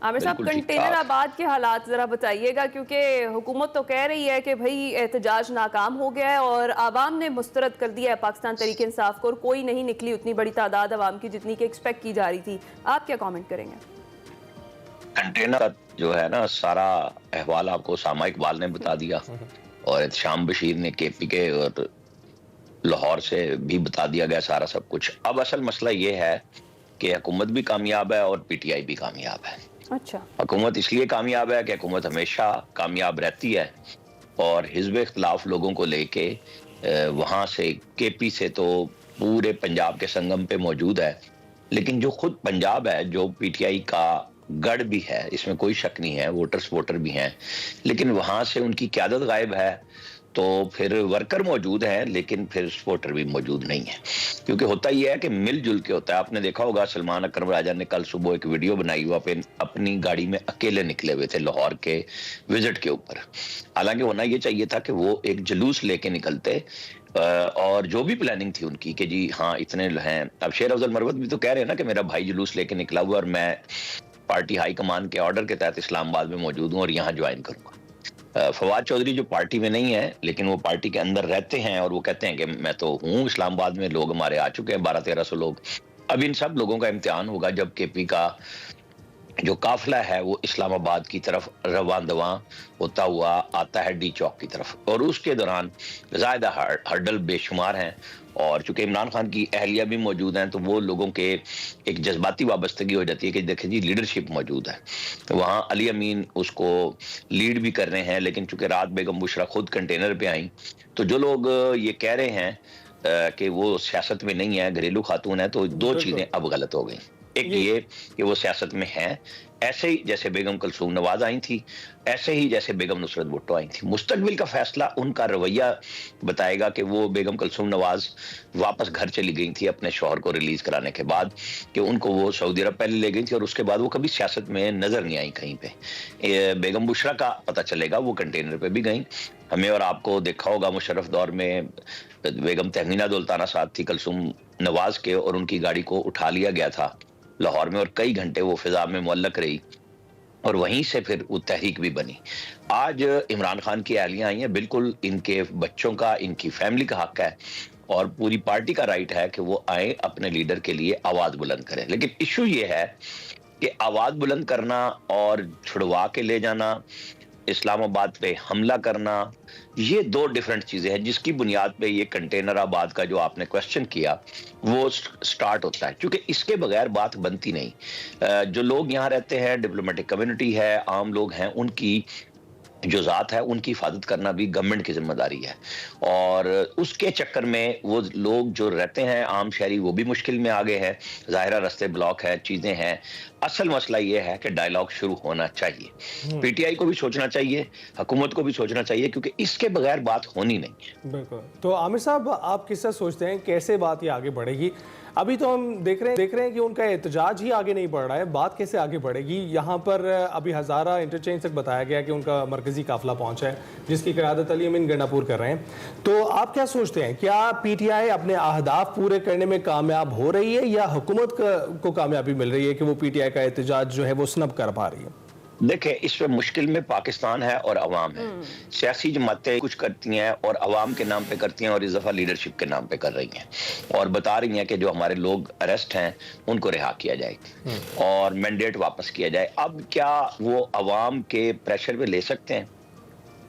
आमिर साहब, बिल्कुल ठीक कहा कंटेनर आप। आबाद के हालात ज़रा बताइएगा, क्योंकि हुकूमत तो कह रही है कि भाई एहतजाज नाकाम हो गया है और आवाम ने मुस्तरद कर दिया है पाकिस्तान तहरीक इंसाफ को, और कोई नहीं निकली उतनी बड़ी तादाद आवाम की जितनी कि एक्सपेक्ट की जा रही थी। आप क्या कमेंट करेंगे? कंटेनर का जो है ना सारा अहवाल आपको सामा इकबाल ने बता दिया, और एहतशाम बशीर ने केपी के और लाहौर से भी बता दिया गया सारा सब कुछ। अब असल मसला ये है कि हुकूमत भी कामयाब है और पीटीआई भी कामयाब है। अच्छा। हुकूमत इसलिए कामयाब है कि हुकूमत हमेशा कामयाब रहती है, और हिज़्ब इख्तिलाफ लोगों को लेके वहां से केपी से तो पूरे पंजाब के संगम पे मौजूद है। लेकिन जो खुद पंजाब है, जो पीटीआई का गढ़ भी है, इसमें कोई शक नहीं है, वोटर सपोर्टर भी हैं, लेकिन वहां से उनकी क़यादत गायब है। तो फिर वर्कर मौजूद हैं, लेकिन फिर सपोर्टर भी मौजूद नहीं है। क्योंकि होता ही है कि मिलजुल के होता है। आपने देखा होगा सलमान अकरम राजा ने कल सुबह एक वीडियो बनाई, वो अपनी गाड़ी में अकेले निकले हुए थे लाहौर के विजिट के ऊपर। हालांकि होना ये चाहिए था कि वो एक जुलूस लेके निकलते, और जो भी प्लानिंग थी उनकी कि जी हाँ इतने हैं। अब शेर अफजल मरवत भी तो कह रहे हैं ना कि मेरा भाई जुलूस लेके निकला हुआ और मैं पार्टी हाई कमान के ऑर्डर के तहत इस्लामाबाद में मौजूद हूँ और यहाँ ज्वाइन करूंगा। फवाद चौधरी जो पार्टी में नहीं है, लेकिन वो पार्टी के अंदर रहते हैं, और वो कहते हैं कि मैं तो हूँ इस्लामाबाद में, लोग हमारे आ चुके हैं 1200-1300 लोग। अब इन सब लोगों का इम्तिहान होगा जब केपी का जो काफिला है वो इस्लामाबाद की तरफ रवां दवां होता हुआ आता है डी चौक की तरफ, और उसके दौरान ज़ायदा हर्डल बेशुमार हैं। और चूंकि इमरान खान की अहलिया भी मौजूद हैं, तो वो लोगों के एक जज्बाती वाबस्तगी हो जाती है कि देखें जी लीडरशिप मौजूद है। तो वहाँ अली अमीन उसको लीड भी कर रहे हैं, लेकिन चूंकि रात बेगम बुशरा खुद कंटेनर पे आई, तो जो लोग ये कह रहे हैं कि वो सियासत में नहीं है, घरेलू खातून है, तो दो चीजें बिल्कुल। अब गलत हो गई। एक ये ये कि वो सियासत में है, ऐसे ही जैसे बेगम कुलसूम नवाज आई थी, ऐसे ही जैसे बेगम नुसरत भुट्टो आई थी। मुस्तकबिल का फैसला उनका रवैया बताएगा कि वो बेगम कुलसूम नवाज वापस घर चली गई थी अपने शौहर को रिलीज कराने के बाद, कि उनको वो सऊदी अरब पहले ले गई थी, और उसके बाद वो कभी सियासत में नजर नहीं आई कहीं पे। बेगम बुशरा का पता चलेगा, वो कंटेनर पे भी गई। हमें और आपको देखा होगा मुशर्रफ दौर में बेगम तहमीना दुल्ताना साहब थी कुलसूम नवाज के, और उनकी गाड़ी को उठा लिया गया था लाहौर में, और कई घंटे वो फिजा में मुअल्लक रही, और वहीं से फिर वो तहरीक भी बनी। आज इमरान खान की एहलियां आई हैं, बिल्कुल इनके बच्चों का, इनकी फैमिली का हक है, और पूरी पार्टी का राइट है कि वो आए अपने लीडर के लिए आवाज बुलंद करें। लेकिन इशू ये है कि आवाज बुलंद करना और छुड़वा के ले जाना, इस्लामाबाद पे हमला करना, ये दो डिफरेंट चीजें हैं, जिसकी बुनियाद पे ये कंटेनर आबाद का जो आपने क्वेश्चन किया वो स्टार्ट होता है। क्योंकि इसके बगैर बात बनती नहीं। जो लोग यहाँ रहते हैं, डिप्लोमेटिक कम्युनिटी है, आम लोग हैं, उनकी जो जात है उनकी हिफाजत करना भी गवर्नमेंट की जिम्मेदारी है। और उसके चक्कर में वो लोग जो रहते हैं आम शहरी, वो भी मुश्किल में आ गए हैं। ज़ाहिरा रास्ते ब्लॉक है, चीजें हैं। असल मसला ये है कि डायलॉग शुरू होना चाहिए। पीटीआई को भी सोचना चाहिए, हुकूमत को भी सोचना चाहिए, क्योंकि इसके बगैर बात होनी नहीं है। बिल्कुल। तो आमिर साहब, आप किस तरह सोचते हैं कैसे बात ये आगे बढ़ेगी? अभी तो हम देख रहे हैं कि उनका एहतजाज ही आगे नहीं बढ़ रहा है, बात कैसे आगे बढ़ेगी? यहाँ पर अभी हज़ारा इंटरचेंज तक बताया गया कि उनका मरकजी काफिला पहुंचा है, जिसकी क़यादत अली अमीन गंडापुर कर रहे हैं। तो आप क्या सोचते हैं, क्या पीटीआई अपने अहदाफ पूरे करने में कामयाब हो रही है, या हुकूमत को कामयाबी मिल रही है कि वो पीटीआई का एहतजाज जो है वो स्नब कर पा रही है? देखें, इसमें मुश्किल में पाकिस्तान है और अवाम है। सियासी जमातें कुछ करती हैं और अवाम के नाम पे करती हैं, और इस दफा लीडरशिप के नाम पे कर रही हैं, और बता रही हैं कि जो हमारे लोग अरेस्ट हैं उनको रिहा किया जाए और मैंडेट वापस किया जाए। अब क्या वो अवाम के प्रेशर पे ले सकते हैं?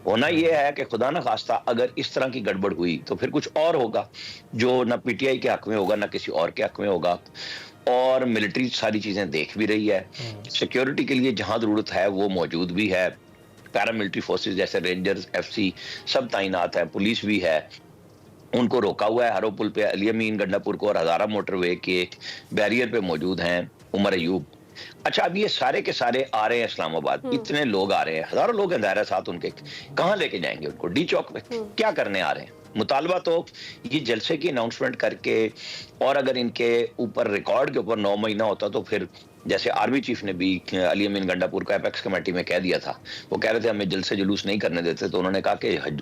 होना यह है कि खुदा न खास्ता अगर इस तरह की गड़बड़ हुई तो फिर कुछ और होगा, जो ना पीटीआई के हक में होगा ना किसी और के हक में होगा। और मिलिट्री सारी चीजें देख भी रही है, सिक्योरिटी के लिए जहां जरूरत है वो मौजूद भी है। पैरामिलिट्री फोर्सेस जैसे रेंजर्स, एफसी सब तैनात है, पुलिस भी है। उनको रोका हुआ है हरो पुल पे अली अमीन गंडापुर को, और हजारा मोटरवे के बैरियर पे मौजूद हैं उमर अयूब। अच्छा, अब ये सारे के सारे आ रहे हैं इस्लामाबाद, इतने लोग आ रहे हैं, हजारों लोग हैं दायरा साथ उनके, कहाँ लेके जाएंगे उनको? डी चौक पे क्या करने आ रहे हैं? मुतालबा तो ये जलसे की अनाउंसमेंट करके, और अगर इनके ऊपर रिकॉर्ड के ऊपर 9 महीना होता तो फिर जैसे आर्मी चीफ ने भी अली अमीन गंडापुर को एपेक्स कमेटी में कह दिया था, वो कह रहे थे हमें जलसे जुलूस नहीं करने देते, तो उन्होंने कहा कि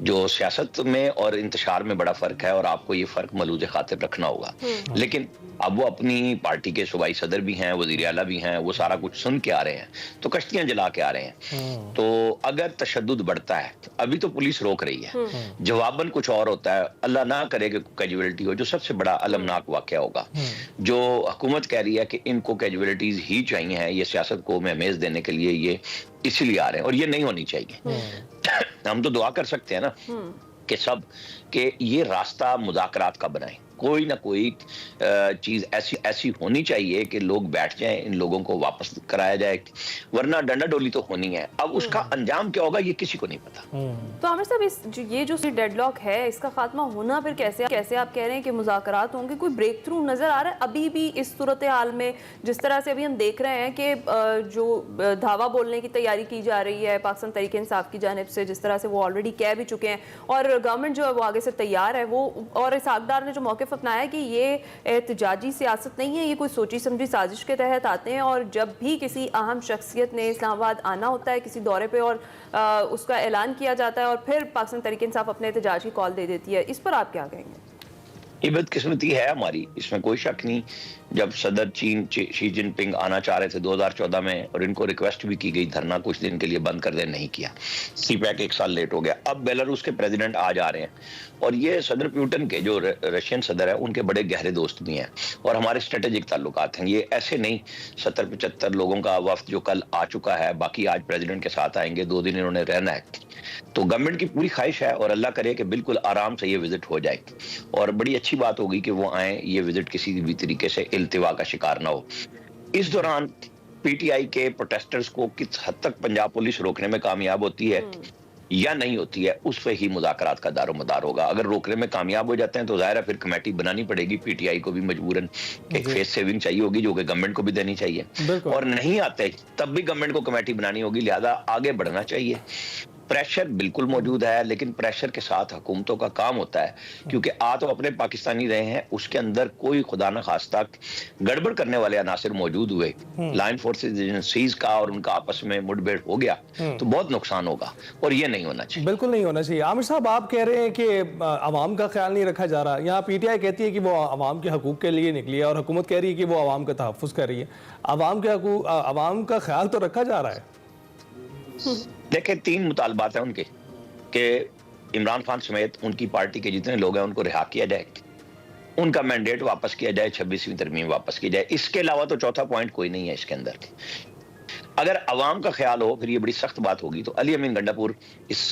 जो सियासत में और इंतशार में बड़ा फर्क है और आपको ये फर्क मलूज़ खातिर रखना होगा। लेकिन अब वो अपनी पार्टी के सूबाई सदर भी हैं, वज़ीर आला भी हैं, वो सारा कुछ सुन के आ रहे हैं, तो कश्तियां जला के आ रहे हैं। तो अगर तशद्दुद बढ़ता है, अभी तो पुलिस रोक रही है, जवाबन कुछ और होता है, अल्लाह ना करे कि कैजुअलिटी हो, जो सबसे बड़ा अलमनाक वाक़या होगा। जो हुकूमत कह रही है कि इनको कैजुअलिटीज ही चाहिए हैं, ये सियासत को महमेज देने के लिए ये इसीलिए आ रहे हैं, और ये नहीं होनी चाहिए। हम तो दुआ कर सकते हैं ना कि सब कि ये रास्ता मुज़ाकरात का बनाएं, कोई ना कोई चीज ऐसी होनी चाहिए कि लोग बैठ जाएं, इन लोगों को वापस कराया जाए, वरना डंडा डोली तो होनी है। अब उसका अंजाम क्या होगा ये किसी को नहीं पता। तो आमिर साहब, ये जो डेडलॉक है, इसका खात्मा होना फिर कैसे आप कह रहे हैं कि मुज़ाकरात होंगे? कोई ब्रेक थ्रू नजर आ रहा है अभी भी इस सूरत हाल में? जिस तरह से अभी हम देख रहे हैं कि जो धावा बोलने की तैयारी की जा रही है पाकिस्तान तहरीक इंसाफ की जानिब से, जिस तरह से वो ऑलरेडी कह भी चुके हैं, और गवर्नमेंट जो है वो आगे से तैयार है, वो और इसहाकडार ने जो मौक़िफ़ अपनाया कि ये एहतजाजी सियासत नहीं है, ये कोई सोची समझी साजिश के तहत आते हैं, और जब भी किसी अहम शख्सियत ने इस्लामाबाद आना होता है किसी दौरे पे और उसका ऐलान किया जाता है, और फिर पाकिस्तान तहरीक इंसाफ अपने एहतजाज की कॉल दे देती है। इस पर आप क्या कहेंगे? ये बदकिस्मती है हमारी, इसमें कोई शक नहीं। जब सदर चीन शी जिनपिंग आना चाह रहे थे 2014 में, और इनको रिक्वेस्ट भी की गई धरना कुछ दिन के लिए बंद कर दे, नहीं किया। सीपैक 1 साल लेट हो गया। अब बेलारूस के प्रेसिडेंट आज आ रहे हैं, और ये सदर प्यूटन के जो रशियन सदर है उनके बड़े गहरे दोस्त भी हैं, और हमारे स्ट्रेटेजिक ताल्लुकात हैं। ये ऐसे नहीं 70-75 लोगों का वफ्द जो कल आ चुका है, बाकी आज प्रेसिडेंट के साथ आएंगे, 2 दिन इन्होंने रहना है। तो गवर्नमेंट की पूरी ख्वाहिश है, और अल्लाह करे कि बिल्कुल आराम से ये विजिट हो जाए, और बड़ी अच्छी बात होगी कि वो आए, ये विजिट किसी भी तरीके से इल्तिवा का शिकार ना हो। इस दौरान पीटीआई के प्रोटेस्टर्स को किस हद तक पंजाब पुलिस रोकने में कामयाब होती है या नहीं होती है, उस पे ही मुज़ाकरात का दारोमदार होगा। अगर रोकने में कामयाब हो जाते हैं तो जाहिर है फिर कमेटी बनानी पड़ेगी, पीटीआई को भी मजबूरन एक फेस सेविंग चाहिए होगी, जो कि गवर्नमेंट को भी देनी चाहिए, और नहीं आते तब भी गवर्नमेंट को कमेटी बनानी होगी। लिहाजा आगे बढ़ना चाहिए। प्रेशर बिल्कुल मौजूद है, लेकिन प्रेशर के साथ हुकूमतों का काम होता है, क्योंकि आ तो अपने पाकिस्तानी रहे हैं, उसके अंदर कोई खुदा न खास्ता गड़बड़ करने वाले अनासिर मौजूद हुए, लाइन फोर्सेस एजेंसीज का और उनका आपस में मुठभेड़ हो गया तो बहुत नुकसान होगा, और ये नहीं होना चाहिए। बिल्कुल नहीं होना चाहिए। आमिर साहब, आप कह रहे हैं कि अवाम का ख्याल नहीं रखा जा रहा। यहाँ पीटीआई कहती है कि वो अवाम के हकूक के लिए निकली है, और हुकूमत कह रही है कि वो अवाम का तहफ़्फ़ुज़ कर रही है। अवाम का ख्याल तो रखा जा रहा है। देखें, 3 मुतालबात हैं उनके कि इमरान खान समेत उनकी पार्टी के जितने लोग हैं उनको रिहा किया जाए, उनका मैंडेट वापस किया जाए, 26वीं तरमीम वापस की जाए। इसके अलावा तो चौथा पॉइंट कोई नहीं है इसके अंदर। अगर अवाम का ख्याल हो फिर ये बड़ी सख्त बात होगी। तो अली अमीन गंडापुर इस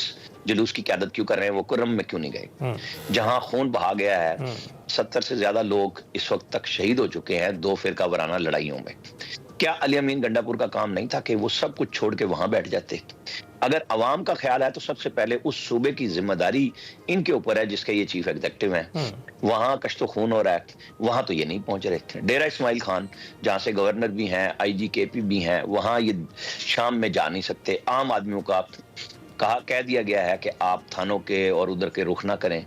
जुलूस की क़यादत क्यों कर रहे हैं? वो कुर्रम में क्यों नहीं गए, जहां खून बहा गया है? 70 से ज्यादा लोग इस वक्त तक शहीद हो चुके हैं 2 फिरका वाराना लड़ाइयों में। क्या अली अमीन गंडापुर का काम नहीं था कि वो सब कुछ छोड़ के वहां बैठ जाते? अगर अवाम का ख्याल है तो सबसे पहले उस सूबे की जिम्मेदारी इनके ऊपर है जिसके ये चीफ एग्जीक्यूटिव हैं। वहां कश्तो खून हो रहा है, वहां तो ये नहीं पहुंच रहे। डेरा इस्माइल खान जहां से गवर्नर भी हैं, आईजी केपी भी हैं, वहां ये शाम में जा नहीं सकते। आम आदमियों का कह दिया गया है कि आप थानों के और उधर के रुख ना करें,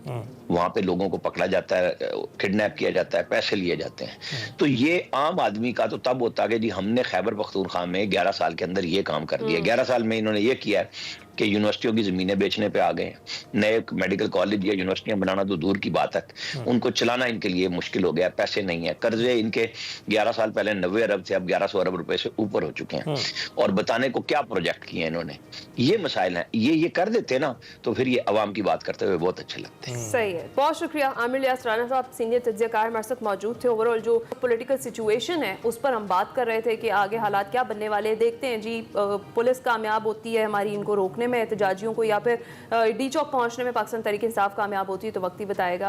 वहां पे लोगों को पकड़ा जाता है, किडनैप किया जाता है, पैसे लिए जाते हैं। तो ये आम आदमी का तो तब होता है कि जी हमने खैबर पख्तूनख्वा में 11 साल के अंदर ये काम कर दिया। 11 साल में इन्होंने ये किया है कि यूनिवर्सिटियों की जमीनें बेचने पे आ गए हैं, नए मेडिकल कॉलेज या यूनिवर्सिटियां बनाना तो दूर की बात है, उनको चलाना इनके लिए मुश्किल हो गया, पैसे नहीं है, कर्जे इनके 11 साल पहले 90 अरब थे, अब 1100 अरब रुपए से ऊपर हो चुके हैं। और बताने को क्या प्रोजेक्ट किए इन्होंने, ये मसाइल हैं। ये कर देते ना तो फिर ये अवाम की बात करते हुए बहुत अच्छे लगते हैं। सही है, बहुत शुक्रिया आमिर लियास राना साहब, सीनियर तज्ज़ियाकार हमारे साथ मौजूद थे। ओवरऑल जो पॉलिटिकल सिचुएशन है उस पर हम बात कर रहे थे कि आगे हालात क्या बनने वाले हैं। देखते हैं जी, पुलिस कामयाब होती है हमारी इनको रोकने में, एहतजाजियों को, या फिर डी चौक पहुंचने में पाकिस्तान तहरीक इंसाफ कामयाब होती है, तो वक्त ही बताएगा।